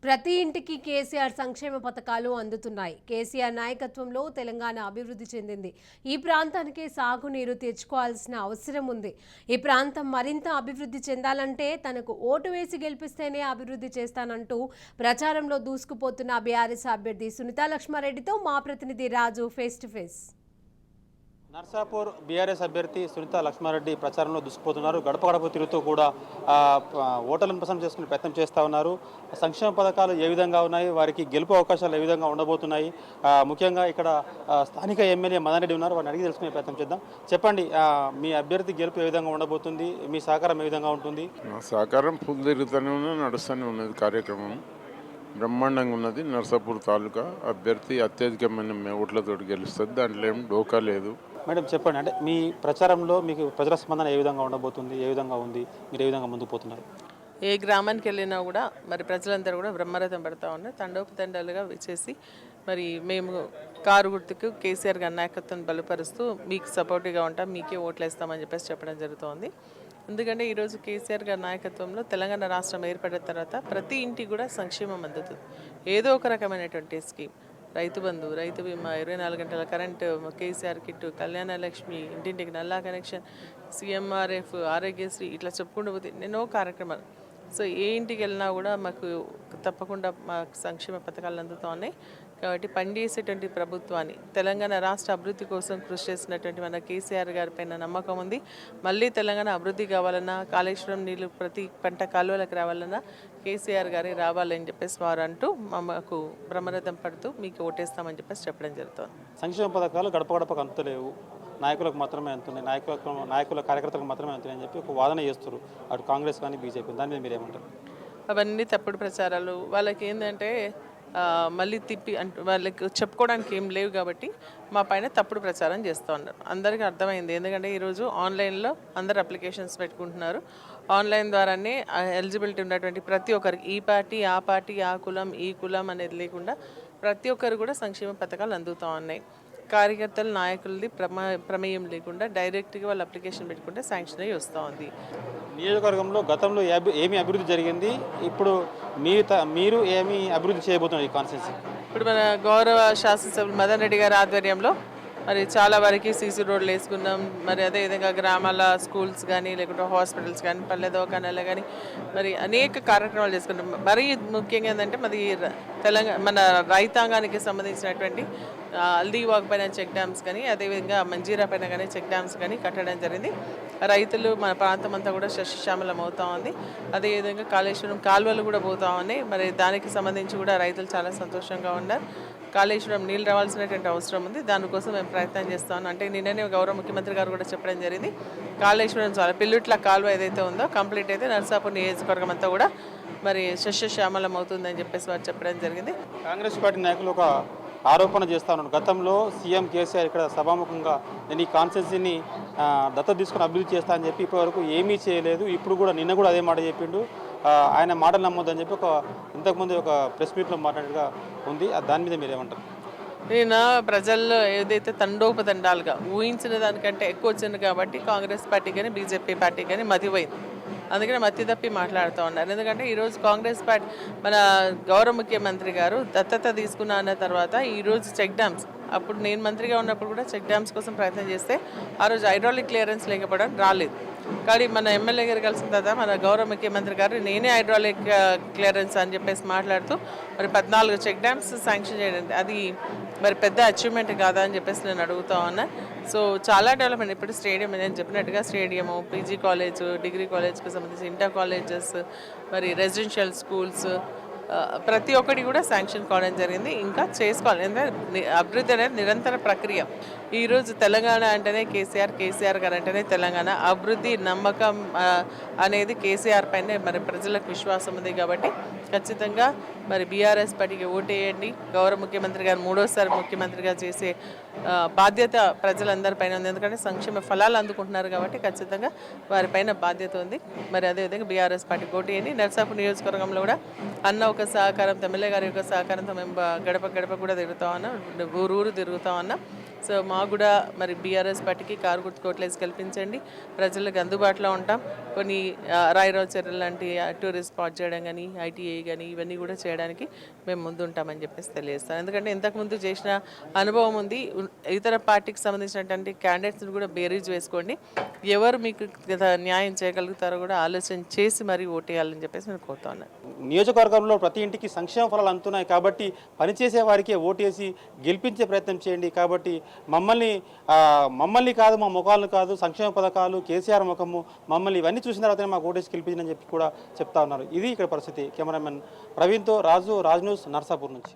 ప్రతి ఇంటికి కేసీఆర్ సంక్షేమ పథకాలు అందుతున్నాయి. కేసీఆర్ నాయకత్వంలో తెలంగాణ అభివృద్ధి చెందింది. ఈ ప్రాంతానికి సాగునీరు తెచ్చుకోవాల్సిన అవసరం ఉంది. ఈ ప్రాంతం మరింత అభివృద్ధి చెందాలంటే తనకు ఓటు వేసి గెలిపిస్తేనే అభివృద్ధి చేస్తానంటూ ప్రచారంలో దూసుకుపోతున్న బీఆర్ఎస్ అభ్యర్థి సునీతా లక్ష్మారెడ్డితో మా ప్రతినిధి Raju face to face. Narsapur BRS అభ్యర్థి సునీతా లక్ష్మారెడ్డి ప్రచారంలో దూసుకుపోతున్నారు. గడప గడప తిరుగుతూ కూడా ఓటర్లను ప్రసన్నం చేసుకునే ప్రయత్నం చేస్తూ ఉన్నారు. సంక్షేమ పథకాలు ఏ విధంగా ఉన్నాయి, వారికి గెలుపు అవకాశాలు ఏ విధంగా ఉండబోతున్నాయి, ముఖ్యంగా ఇక్కడ స్థానిక ఎమ్మెల్యే మదన్ రెడ్డి ఉన్నారు, వారిని అడిగి తెలుసుకునే ప్రయత్నం చేద్దాం. చెప్పండి, మీ అభ్యర్థి గెలుపు ఏ విధంగా ఉండబోతుంది, మీ సహకారం ఏ విధంగా ఉంటుంది? సహకారం ఫుల్ తిరుగుతూనే నడుస్తూనే ఉన్నది. కార్యక్రమం బ్రహ్మాండంగా ఉన్నది. నర్సాపూర్ తాలూకా అభ్యర్థి అత్యధికమైన ఓట్లతో గెలుస్తుంది, దాంట్లో ఏం డోకా లేదు. మేడం చెప్పండి, అంటే మీ ప్రచారంలో మీకు ప్రజల స్పందన ఏ విధంగా ఉండబోతుంది, ఏ విధంగా ఉంది, మీరు ఏ విధంగా ముందుకు పోతున్నారు? ఏ గ్రామానికి వెళ్ళినా కూడా మరి ప్రజలందరూ కూడా బ్రహ్మరథం పడతా ఉన్నారు. తండోపతండాలుగా వచ్చేసి మరి మేము కారు గుర్తుకు కేసీఆర్ గారి నాయకత్వం బలపరుస్తూ మీకు సపోర్టివ్గా ఉంటాం, మీకే ఓట్లు వేస్తామని చెప్పేసి చెప్పడం జరుగుతోంది. ఎందుకంటే ఈరోజు కేసీఆర్ గారి నాయకత్వంలో తెలంగాణ రాష్ట్రం ఏర్పడిన తర్వాత ప్రతి ఇంటికి కూడా సంక్షేమం అందుతుంది. ఏదో ఒక రకమైనటువంటి స్కీమ్, రైతు బంధు, రైతు బీమా, 24 గంటల కరెంటు, కేసీఆర్ కిట్టు, కళ్యాణ లక్ష్మి, ఇంటింటికి నల్లా కనెక్షన్, సీఎంఆర్ఎఫ్, ఆరోగ్యశ్రీ, ఇట్లా చెప్పుకుంటూ పోతే ఎన్నో కార్యక్రమాలు. సో ఏ ఇంటికి వెళ్ళినా కూడా మాకు తప్పకుండా మా సంక్షేమ పథకాలు అందుతూ ఉన్నాయి. కాబట్టి పనిచేసేటువంటి ప్రభుత్వాన్ని, తెలంగాణ రాష్ట్ర అభివృద్ధి కోసం కృషి చేసినటువంటి మన కేసీఆర్ గారి పైన నమ్మకం ఉంది. మళ్ళీ తెలంగాణ అభివృద్ధి కావాలన్నా, కాళేశ్వరం నీళ్ళు ప్రతి పంట కాలువలకు రావాలన్నా కేసీఆర్ గారి రావాలని చెప్పేసి వారు అంటూ మాకు బ్రహ్మరథం పడుతూ మీకు ఓటేస్తామని చెప్పేసి చెప్పడం జరుగుతుంది. సంక్షేమ పథకాలు గడప గడపకు అందుతలేవు, నాయకులకు మాత్రమే అందుతున్నాయి, నాయకుల కార్యకర్తలకు మాత్రమే అందుతున్నాయి అని చెప్పి ఒక వాదన చేస్తారు అటు కాంగ్రెస్ కానీ బీజేపీ. దాని మీద మీరేమంటారు? అవన్నీ తప్పుడు ప్రచారాలు. వాళ్ళకి ఏంటంటే మళ్ళీ తిప్పి వాళ్ళకి చెప్పుకోవడానికి ఏం లేవు కాబట్టి మా పైన తప్పుడు ప్రచారం చేస్తూ ఉన్నారు. అందరికీ అర్థమైంది. ఎందుకంటే ఈరోజు ఆన్లైన్లో అందరు అప్లికేషన్స్ పెట్టుకుంటున్నారు. ఆన్లైన్ ద్వారానే ఎలిజిబిలిటీ ఉన్నటువంటి ప్రతి ఒక్కరికి, ఈ పార్టీ ఆ పార్టీ, ఆ కులం ఈ కులం అనేది లేకుండా ప్రతి ఒక్కరు కూడా సంక్షేమ పథకాలు అందుతూ ఉన్నాయి. కార్యకర్తలు, నాయకులది ప్రమేయం లేకుండా డైరెక్ట్గా వాళ్ళు అప్లికేషన్ పెట్టుకుంటే శాంక్షన్ అయ్యి వస్తూ ఉంది. నియోజకవర్గంలో గతంలో ఏమి అభివృద్ధి జరిగింది, ఇప్పుడు మీరు ఏమి అభివృద్ధి చేయబోతున్నారు ఈ కాన్స్టిట్యున్సీ? ఇప్పుడు మన గౌరవ శాసనసభ్యులు మదన్ రెడ్డి గారి ఆధ్వర్యంలో మరి చాలా వరకు సీసీ రోడ్లు వేసుకున్నాం. మరి అదేవిధంగా గ్రామాల స్కూల్స్ కానీ, లేకుంటే హాస్పిటల్స్ కానీ, పల్లె దవాఖానాలు కానీ మరి అనేక కార్యక్రమాలు చేసుకున్నాం. మరీ ముఖ్యంగా ఏంటంటే మన రైతాంగానికి సంబంధించినటువంటి అల్దీవాగ్ పైన చెక్ డ్యామ్స్ కానీ, అదేవిధంగా మంజీరా పైన కానీ చెక్ డ్యామ్స్ కానీ కట్టడం జరిగింది. రైతులు మన ప్రాంతం అంతా కూడా సస్యశ్యామలం అవుతా ఉంది. అదేవిధంగా కాళేశ్వరం కాలువలు కూడా పోతా ఉన్నాయి. మరి దానికి సంబంధించి కూడా రైతులు చాలా సంతోషంగా ఉన్నారు. కాళేశ్వరం నీళ్ళు రావాల్సినటువంటి అవసరం ఉంది. దానికోసం మేము ప్రయత్నం చేస్తాం. అంటే నిన్ననే గౌరవ ముఖ్యమంత్రి గారు కూడా చెప్పడం జరిగింది, కాళేశ్వరం చాలా పిల్లుట్ల కాలువ ఏదైతే ఉందో కంప్లీట్ అయితే నర్సాపూర్ నియోజకవర్గం అంతా కూడా మరి సస్యశ్యామలం అవుతుందని చెప్పేసి వారు చెప్పడం జరిగింది. కాంగ్రెస్ పార్టీ నాయకులు ఒక ఆరోపణ చేస్తా ఉన్నారు. గతంలో సీఎం కేసీఆర్ ఇక్కడ సభాముఖంగా నేను ఈ కాన్స్టిట్యున్సీని దత్తత తీసుకుని అభివృద్ధి చేస్తా అని చెప్పి ఇప్పటివరకు ఏమీ చేయలేదు. ఇప్పుడు కూడా నిన్న కూడా అదే మాట చెప్పిండు. ఆయన మాటలు నమ్మొద్దని చెప్పి ఇంతకుముందు ఒక ప్రెస్ మీట్లో మాట్లాడిగా ఉంది. దాని మీద మీరేమంటారు? నేను ప్రజల్లో ఏదైతే తండోపతండాలుగా ఊహించిన దానికంటే ఎక్కువ వచ్చింది కాబట్టి కాంగ్రెస్ పార్టీ కానీ బీజేపీ పార్టీ కానీ మతిపోయింది. అందుకని మతి తప్పి మాట్లాడుతూ ఉన్నారు. ఎందుకంటే ఈరోజు కాంగ్రెస్ పార్టీ మన గౌరవ ముఖ్యమంత్రి గారు దత్తత తీసుకున్న అన్న తర్వాత ఈరోజు చెక్ డ్యామ్స్, అప్పుడు నేను మంత్రిగా ఉన్నప్పుడు కూడా చెక్ డ్యామ్స్ కోసం ప్రయత్నం చేస్తే ఆ రోజు హైడ్రాలిక్ క్లియరెన్స్ లేకపోవడం రాలేదు. కానీ మన ఎమ్మెల్యే గారు కలిసిన తర్వాత మన గౌరవ ముఖ్యమంత్రి గారు నేనే హైడ్రాలిక్ క్లియరెన్స్ అని చెప్పేసి మాట్లాడుతూ మరి 14 చెక్ డ్యామ్స్ శాంక్షన్ చేయడం, అది మరి పెద్ద అచీవ్మెంట్ కాదా అని చెప్పేసి నేను అడుగుతా ఉన్నా. సో చాలా డెవలప్మెంట్. ఇప్పుడు స్టేడియం నేను చెప్పినట్టుగా స్టేడియము, పీజీ కాలేజ్, డిగ్రీ కాలేజ్కి సంబంధించి ఇంటర్ కాలేజెస్, మరి రెసిడెన్షియల్ స్కూల్స్ ప్రతి ఒక్కటి కూడా శాంక్షన్ కావడం జరిగింది. ఇంకా చేసుకోవాలి. ఎందుకంటే అభివృద్ధి అనేది నిరంతర ప్రక్రియ. ఈరోజు తెలంగాణ అంటేనే కేసీఆర్, కేసీఆర్ గారు అంటేనే తెలంగాణ. అభివృద్ధి నమ్మకం అనేది కేసీఆర్ పైనే మరి ప్రజలకు విశ్వాసం ఉంది. కాబట్టి ఖచ్చితంగా మరి బీఆర్ఎస్ పార్టీకి ఓటేయండి. గౌరవ ముఖ్యమంత్రి గారు మూడోసారి ముఖ్యమంత్రిగా చేసే బాధ్యత ప్రజలందరిపైన ఉంది. ఎందుకంటే సంక్షేమ ఫలాలు అందుకుంటున్నారు కాబట్టి ఖచ్చితంగా వారిపైన బాధ్యత ఉంది. మరి అదేవిధంగా బీఆర్ఎస్ పార్టీకి ఓటేయండి. నర్సాపూర్ నియోజకవర్గంలో కూడా అన్న ఒక సహకారంతో, ఎమ్మెల్యే గారి యొక్క సహకారంతో మేము గడప గడప కూడా తిరుగుతా ఉన్నాం, ఊరు తిరుగుతా ఉన్నాం. సో మా కూడా మరి బీఆర్ఎస్ పార్టీకి కారు గుర్తు కోట్లేసి కల్పించండి, ప్రజలకు అందుబాటులో ఉంటాం. కొన్ని రాయరావు చర్యలు లాంటి టూరిస్ట్ స్పాట్ చేయడం కానీ, ఐటీఐ కానీ ఇవన్నీ కూడా చేయడానికి మేము ముందు ఉంటామని చెప్పేసి తెలియజేస్తాం. ఎందుకంటే ఇంతకుముందు చేసిన అనుభవం ఉంది. ఇతర పార్టీకి సంబంధించినటువంటి క్యాండిడేట్స్ని కూడా బేరీజ్ వేసుకోండి, ఎవరు మీకు న్యాయం చేయగలుగుతారో కూడా ఆలోచన చేసి మరీ ఓటేయాలని చెప్పేసి నేను కోరుతా ఉన్నాను. నియోజకవర్గంలో ప్రతి ఇంటికి సంక్షేమ ఫలాలు అందుతున్నాయి కాబట్టి పనిచేసే వారికే ఓటేసి గెలిపించే ప్రయత్నం చేయండి. కాబట్టి మమ్మల్ని కాదు, మా ముఖాలను కాదు, సంక్షేమ పథకాలు, కేసీఆర్ ముఖము, మమ్మల్ని ఇవన్నీ చూసిన తర్వాతనే మాకు ఓటేసి గెలిపించని చెప్పి కూడా చెప్తా ఉన్నారు. ఇది ఇక్కడ పరిస్థితి. కెమెరామెన్ ప్రవీణ్తో రాజు, రాజ్ న్యూస్, నర్సాపూర్ నుంచి.